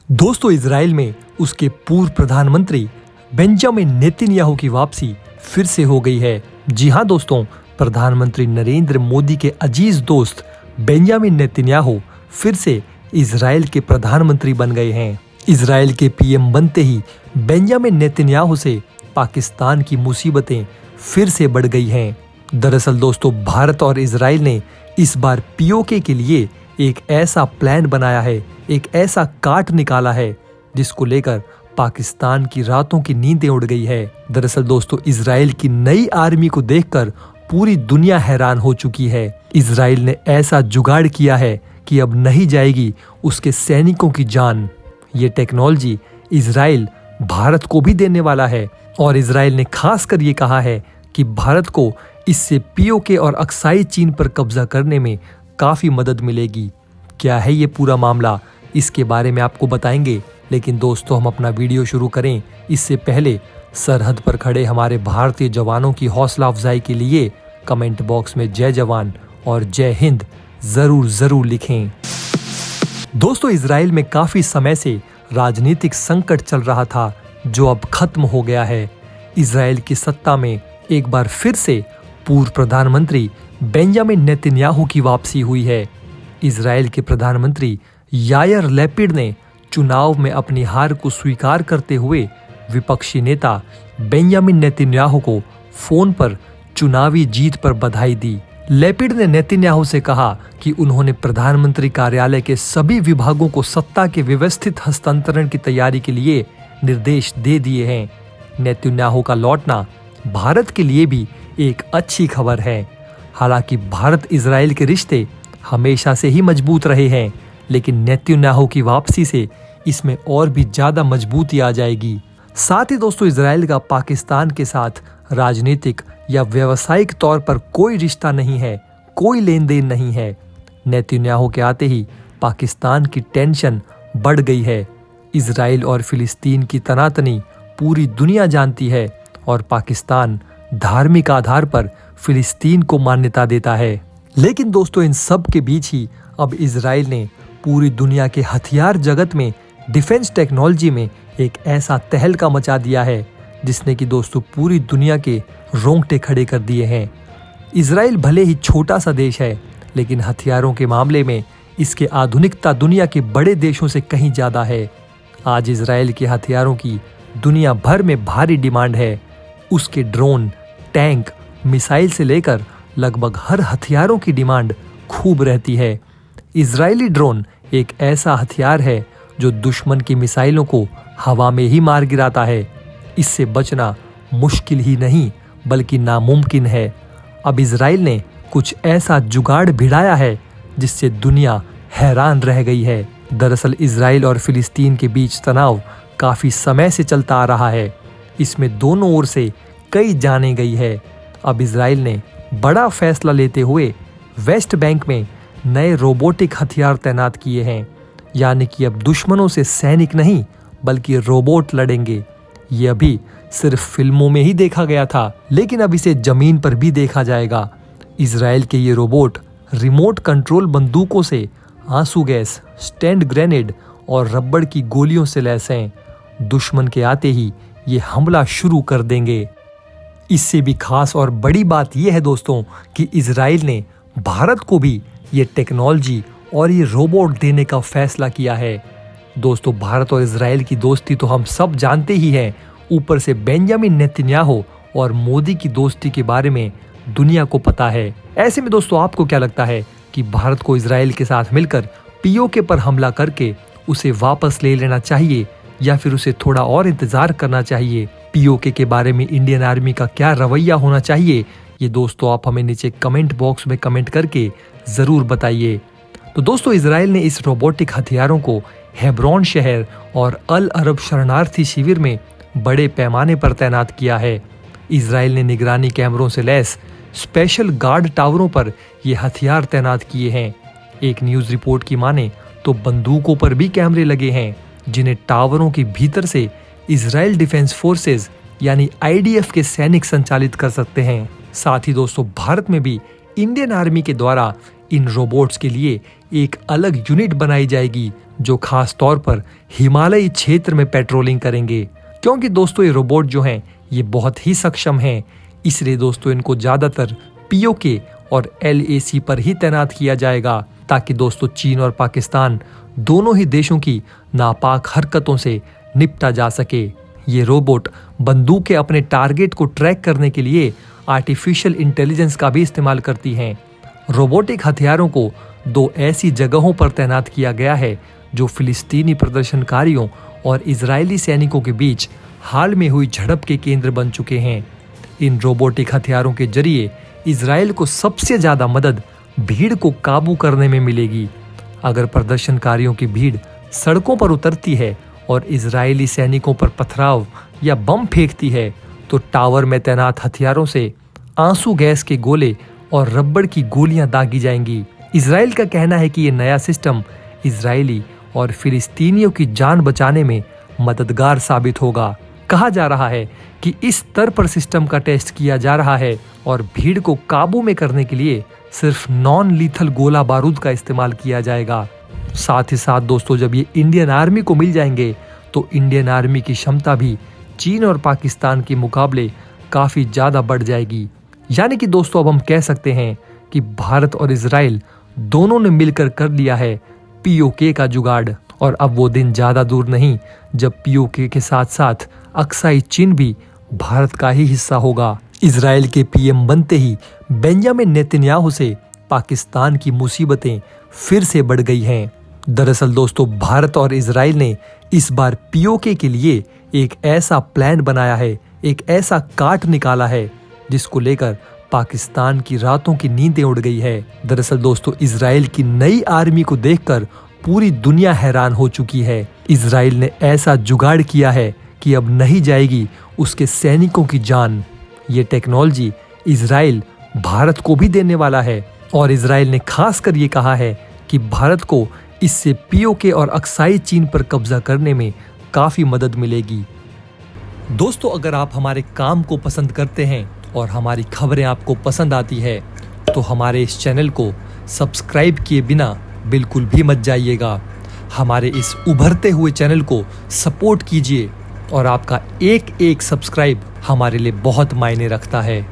दोस्तों, इजराइल में उसके पूर्व प्रधानमंत्री बेंजामिन नेतन्याहू की वापसी फिर से हो गई है। जी हाँ दोस्तों, प्रधानमंत्री नरेंद्र मोदी के अजीज दोस्त बेंजामिन नेतन्याहू फिर से इजराइल के प्रधानमंत्री बन गए हैं। इजराइल के पीएम बनते ही बेंजामिन नेतन्याहू से पाकिस्तान की मुसीबतें फिर से बढ़ गई हैं। दरअसल दोस्तों, भारत और इजराइल ने इस बार पीओके के लिए एक ऐसा प्लान बनाया है, एक ऐसा काट निकाला है जिसको लेकर पाकिस्तान की रातों की नींदें उड़ गई है। दरअसल दोस्तों, इजराइल की नई आर्मी को देखकर पूरी दुनिया हैरान हो चुकी है। इजराइल ने ऐसा जुगाड़ किया है कि अब नहीं जाएगी उसके सैनिकों की जान। ये टेक्नोलॉजी इजराइल भारत को भी देने वाला है और इजराइल ने खासकर ये कहा है कि भारत को इससे पीओके और अक्साई चीन पर कब्जा करने में काफी मदद मिलेगी। क्या है ये पूरा मामला, इसके बारे में आपको बताएंगे। लेकिन दोस्तों, हम अपना वीडियो शुरू करें इससे पहले सरहद पर खड़े हमारे भारतीय जवानों की हौसला अफजाई के लिए कमेंट बॉक्स में जय जवान और जय हिंद जरूर लिखें। दोस्तों, इजराइल में काफी समय से राजनीतिक संकट चल रहा था जो अब खत्म हो गया है। इजराइल की सत्ता में एक बार फिर से पूर्व प्रधानमंत्री बेंजामिन नेतन्याहू की वापसी हुई है। इजराइल के प्रधानमंत्री यायर लैपिड ने चुनाव में अपनी हार को स्वीकार करते हुए विपक्षी नेता बेंजामिन नेतन्याहू को फोन पर चुनावी जीत पर बधाई दी। लैपिड ने नेतन्याहू से कहा कि उन्होंने प्रधानमंत्री कार्यालय के सभी विभागों को सत्ता के व्यवस्थित हस्तांतरण की तैयारी के लिए निर्देश दे दिए हैं। नेतन्याहू का लौटना भारत के लिए भी एक अच्छी खबर है। हालांकि भारत इजराइल के रिश्ते हमेशा से ही मजबूत रहे हैं, लेकिन नेतन्याहू की वापसी से इसमें और भी ज्यादा मजबूती आ जाएगी। साथ ही दोस्तों, इजराइल का पाकिस्तान के साथ राजनीतिक या व्यावसायिक तौर पर कोई रिश्ता नहीं है, कोई लेन देन नहीं है। नेतन्याहू के आते ही पाकिस्तान की टेंशन बढ़ गई है। इजराइल और फिलिस्तीन की तनातनी पूरी दुनिया जानती है और पाकिस्तान धार्मिक आधार पर फिलिस्तीन को मान्यता देता है। लेकिन दोस्तों, इन सब के बीच ही अब इजराइल ने पूरी दुनिया के हथियार जगत में डिफेंस टेक्नोलॉजी में एक ऐसा तहलका मचा दिया है जिसने कि दोस्तों पूरी दुनिया के रोंगटे खड़े कर दिए हैं। इजराइल भले ही छोटा सा देश है, लेकिन हथियारों के मामले में इसके आधुनिकता दुनिया के बड़े देशों से कहीं ज्यादा है। आज इजराइल के हथियारों की दुनिया भर में भारी डिमांड है। उसके ड्रोन, टैंक, मिसाइल से लेकर लगभग हर हथियारों की डिमांड खूब रहती है। इजरायली ड्रोन एक ऐसा हथियार है जो दुश्मन की मिसाइलों को हवा में ही मार गिराता है। इससे बचना मुश्किल ही नहीं बल्कि नामुमकिन है। अब इजराइल ने कुछ ऐसा जुगाड़ भिड़ाया है जिससे दुनिया हैरान रह गई है। दरअसल इजराइल और फिलिस्तीन के बीच तनाव काफी समय से चलता आ रहा है। इसमें दोनों ओर से कई जाने गई है। अब इजराइल ने बड़ा फैसला लेते हुए वेस्ट बैंक में नए रोबोटिक हथियार तैनात किए हैं। यानी कि अब दुश्मनों से सैनिक नहीं बल्कि रोबोट लड़ेंगे। ये अभी सिर्फ फिल्मों में ही देखा गया था, लेकिन अब इसे जमीन पर भी देखा जाएगा। इजराइल के ये रोबोट रिमोट कंट्रोल बंदूकों से आंसू गैस, स्टैंड ग्रेनेड और रबड़ की गोलियों से लैस हैं। दुश्मन के आते ही ये हमला शुरू कर देंगे। इससे भी खास और बड़ी बात यह है दोस्तों कि इजराइल ने भारत को भी ये टेक्नोलॉजी और ये रोबोट देने का फैसला किया है। दोस्तों, भारत और इजराइल की दोस्ती तो हम सब जानते ही हैं। ऊपर से बेंजामिन नेतन्याहू और मोदी की दोस्ती के बारे में दुनिया को पता है। ऐसे में दोस्तों, आपको क्या लगता है कि भारत को इजराइल के साथ मिलकर पीओके पर हमला करके उसे वापस ले लेना चाहिए या फिर उसे थोड़ा और इंतजार करना चाहिए? पीओके के बारे में इंडियन आर्मी का क्या रवैया होना चाहिए, ये दोस्तों आप हमें नीचे कमेंट बॉक्स में कमेंट करके जरूर बताइए। तो दोस्तों, इजराइल ने इस रोबोटिक हथियारों को हेब्रोन शहर और अल अरब शरणार्थी शिविर में बड़े पैमाने पर तैनात किया है। इजराइल ने निगरानी कैमरों से लैस स्पेशल गार्ड टावरों पर ये हथियार तैनात किए हैं। एक न्यूज रिपोर्ट की माने तो बंदूकों पर भी कैमरे लगे हैं जिन्हें टावरों के भीतर से इजराइल डिफेंस फोर्सेस यानी आईडीएफ के सैनिक संचालित कर सकते हैं। साथ ही दोस्तों, भारत में भी इंडियन आर्मी के द्वारा इन रोबोट्स के लिए एक अलग यूनिट बनाई जाएगी जो खास तौर पर हिमालयी क्षेत्र में पेट्रोलिंग करेंगे, क्योंकि दोस्तों ये रोबोट जो हैं ये बहुत ही सक्षम हैं। इसलिए दोस्तों इनको ज़्यादातर पीओके और LAC पर ही तैनात किया जाएगा, ताकि दोस्तों चीन और पाकिस्तान दोनों ही देशों की नापाक हरकतों से निपटा जा सके। ये रोबोट बंदूकें अपने टारगेट को ट्रैक करने के लिए आर्टिफिशियल इंटेलिजेंस का भी इस्तेमाल करती हैं। रोबोटिक हथियारों को 2 ऐसी जगहों पर तैनात किया गया है जो फिलिस्तीनी प्रदर्शनकारियों और इजरायली सैनिकों के बीच हाल में हुई झड़प के केंद्र बन चुके हैं। इन रोबोटिक हथियारों के जरिए इजरायल को सबसे ज्यादा मदद भीड़ को काबू करने में मिलेगी। अगर प्रदर्शनकारियों की भीड़ सड़कों पर उतरती है और इजरायली सैनिकों पर पथराव या बम फेंकती है, तो टावर में तैनात हथियारों से आंसू गैस के गोले और रबड़ की गोलियां दागी जाएंगी। इजरायल का कहना है कि ये नया सिस्टम इजरायली और फिलिस्तीनियों की जान बचाने में मददगार साबित होगा। कहा जा रहा है कि इस स्तर पर सिस्टम का टेस्ट किया जा रहा है और भीड़ को काबू में करने के लिए सिर्फ नॉन लीथल गोला बारूद का इस्तेमाल किया जाएगा। साथ ही साथ दोस्तों जब ये इंडियन आर्मी को मिल जाएंगे तो इंडियन आर्मी की क्षमता भी चीन और पाकिस्तान के मुकाबले काफी ज्यादा बढ़ जाएगी। यानी कि दोस्तों अब हम कह सकते हैं कि भारत और इजराइल दोनों ने मिलकर कर लिया है पीओके का जुगाड़। और अब वो दिन ज्यादा दूर नहीं जब पीओके के साथ साथ अक्साई चीन भी भारत का ही हिस्सा होगा। इजराइल के PM बनते ही बेंजामिन नेतन्याहू से पाकिस्तान की मुसीबतें फिर से बढ़ गई हैं। दरअसल दोस्तों भारत और इजराइल ने इस बार पीओके के लिए एक ऐसा प्लान बनाया है, एक ऐसा काट निकाला है जिसको लेकर पाकिस्तान की रातों की नींदें उड़ गई है। दरअसल दोस्तों इजराइल की नई आर्मी को देखकर पूरी दुनिया हैरान हो चुकी है। इजराइल ने ऐसा जुगाड़ किया है कि अब नहीं जाएगी उसके सैनिकों की जान। ये टेक्नोलॉजी इजराइल भारत को भी देने वाला है और इजराइल ने खासकर ये कहा है कि भारत को इससे पीओके और अक्साई चीन पर कब्जा करने में काफी मदद मिलेगी। दोस्तों अगर आप हमारे काम को पसंद करते हैं और हमारी खबरें आपको पसंद आती है तो हमारे इस चैनल को सब्सक्राइब किए बिना बिल्कुल भी मत जाइएगा। हमारे इस उभरते हुए चैनल को सपोर्ट कीजिए और आपका एक सब्सक्राइब हमारे लिए बहुत मायने रखता है।